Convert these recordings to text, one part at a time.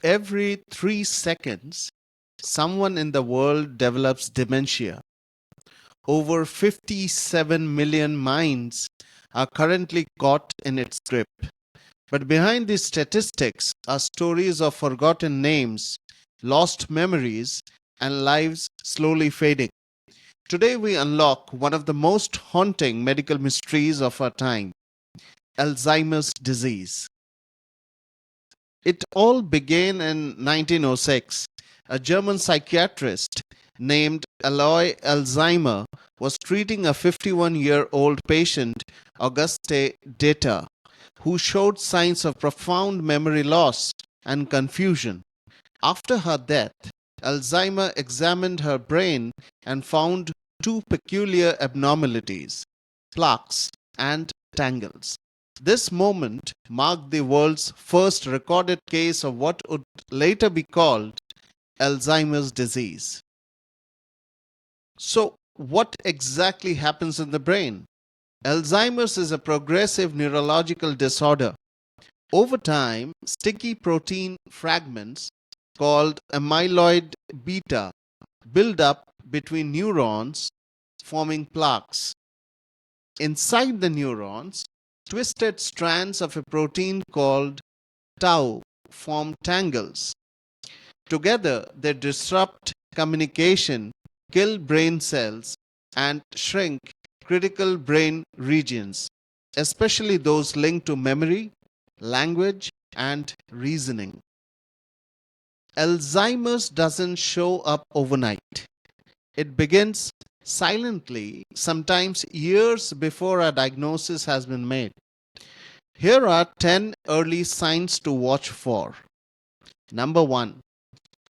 Every 3 seconds, someone in the world develops dementia. Over 57 million minds are currently caught in its grip. But behind these statistics are stories of forgotten names, lost memories, and lives slowly fading. Today, we unlock one of the most haunting medical mysteries of our time: Alzheimer's disease. It all began in 1906. A German psychiatrist named Alois Alzheimer was treating a 51-year-old patient, Auguste Data, who showed signs of profound memory loss and confusion. After her death, Alzheimer examined her brain and found two peculiar abnormalities: plaques and tangles. This moment marked the world's first recorded case of what would later be called Alzheimer's disease. So, what exactly happens in the brain? Alzheimer's is a progressive neurological disorder. Over time, sticky protein fragments called amyloid beta build up between neurons, forming plaques. Inside the neurons, twisted strands of a protein called tau form tangles. Together, they disrupt communication, kill brain cells, and shrink critical brain regions, especially those linked to memory, language, and reasoning. Alzheimer's doesn't show up overnight. It begins silently, sometimes years before a diagnosis has been made. Here are 10 early signs to watch for. Number 1,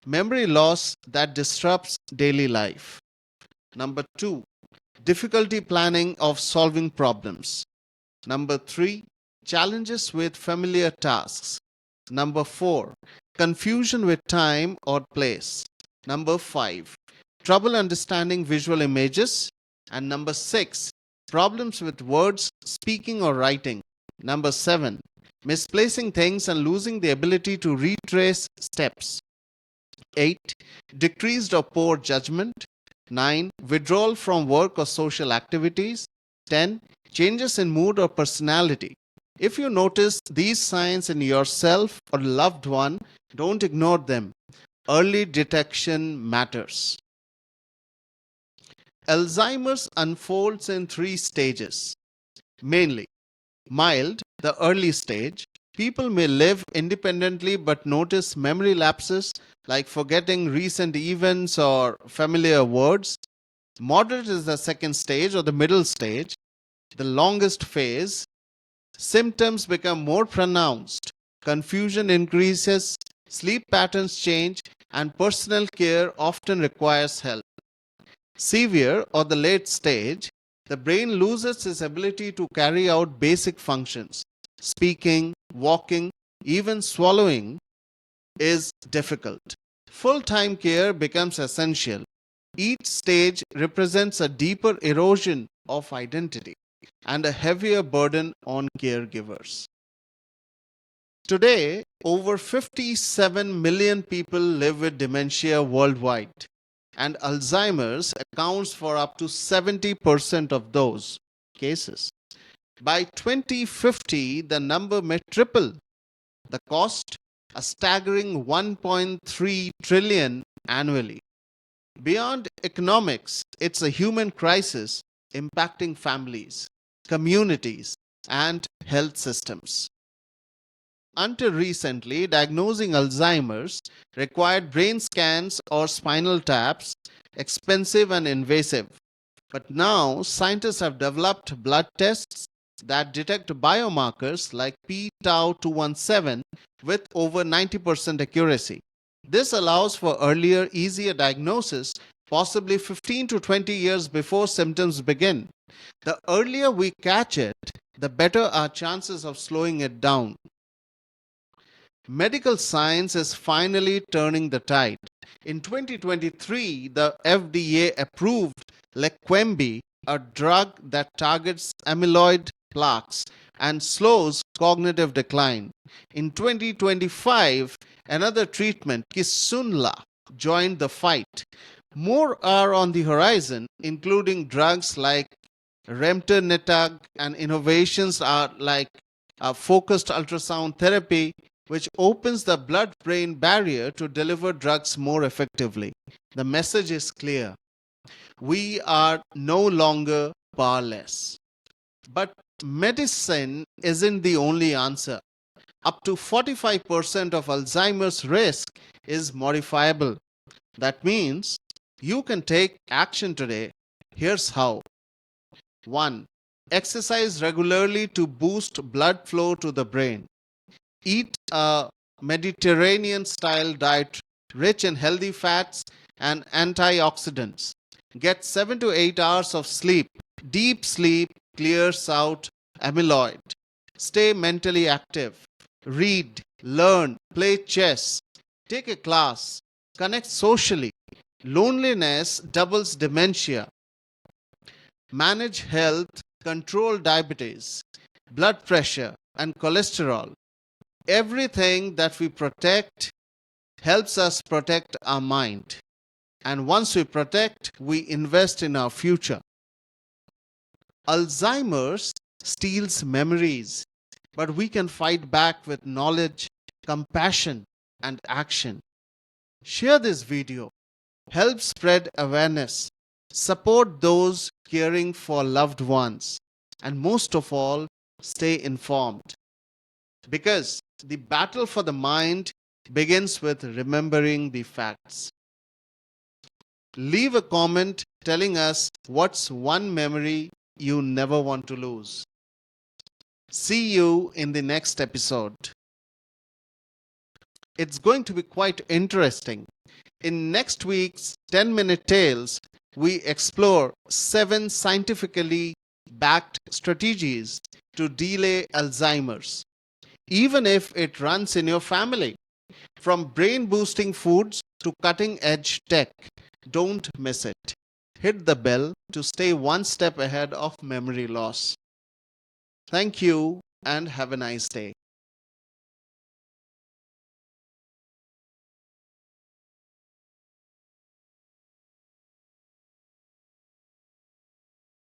memory loss that disrupts daily life. Number 2, difficulty planning of solving problems. Number 3, challenges with familiar tasks. Number 4, confusion with time or place. Number 5, trouble understanding visual images. And number 6, problems with words, speaking or writing. Number 7, misplacing things and losing the ability to retrace steps. 8, decreased or poor judgment. 9, withdrawal from work or social activities. 10, changes in mood or personality. If you notice these signs in yourself or loved one, don't ignore them. Early detection matters. Alzheimer's unfolds in 3 stages. Mainly, mild, the early stage. People may live independently but notice memory lapses like forgetting recent events or familiar words. Moderate is the second stage or the middle stage, the longest phase. Symptoms become more pronounced, confusion increases, sleep patterns change, and personal care often requires help. Severe or the late stage, the brain loses its ability to carry out basic functions. Speaking, walking, even swallowing is difficult. Full-time care becomes essential. Each stage represents a deeper erosion of identity and a heavier burden on caregivers. Today, over 57 million people live with dementia worldwide, and Alzheimer's accounts for up to 70% of those cases. By 2050, the number may triple. The cost, a staggering 1.3 trillion annually. Beyond economics, it's a human crisis impacting families, communities, and health systems. Until recently, diagnosing Alzheimer's required brain scans or spinal taps, expensive and invasive. But now, scientists have developed blood tests that detect biomarkers like p-tau 217 with over 90% accuracy. This allows for earlier, easier diagnosis, possibly 15 to 20 years before symptoms begin. The earlier we catch it, the better our chances of slowing it down. Medical science is finally turning the tide. In 2023, the FDA approved Leqembi, a drug that targets amyloid plaques and slows cognitive decline. In 2025, Another treatment, Kisunla, joined the fight. More are on the horizon, including drugs like remdesivir and innovations are like focused ultrasound therapy, which opens the blood-brain barrier to deliver drugs more effectively. The message is clear. We are no longer powerless. But medicine isn't the only answer. Up to 45% of Alzheimer's risk is modifiable. That means you can take action today. Here's how. 1. Exercise regularly to boost blood flow to the brain. Eat a Mediterranean style diet rich in healthy fats and antioxidants. Get 7 to 8 hours of sleep. Deep sleep clears out amyloid. Stay mentally active. Read, learn, play chess. Take a class. Connect socially. Loneliness doubles dementia. Manage health, control diabetes, blood pressure, and cholesterol. Everything that we protect helps us protect our mind. And once we protect, we invest in our future. Alzheimer's steals memories, but we can fight back with knowledge, compassion, and action. Share this video. Help spread awareness. Support those caring for loved ones. And most of all, stay informed. Because the battle for the mind begins with remembering the facts. Leave a comment telling us what's one memory you never want to lose. See you in the next episode. It's going to be quite interesting. In next week's 10-minute tales, we explore 7 scientifically backed strategies to delay Alzheimer's, even if it runs in your family. From brain boosting foods to cutting edge tech, don't miss it. Hit the bell to stay one step ahead of memory loss. Thank you and have a nice day.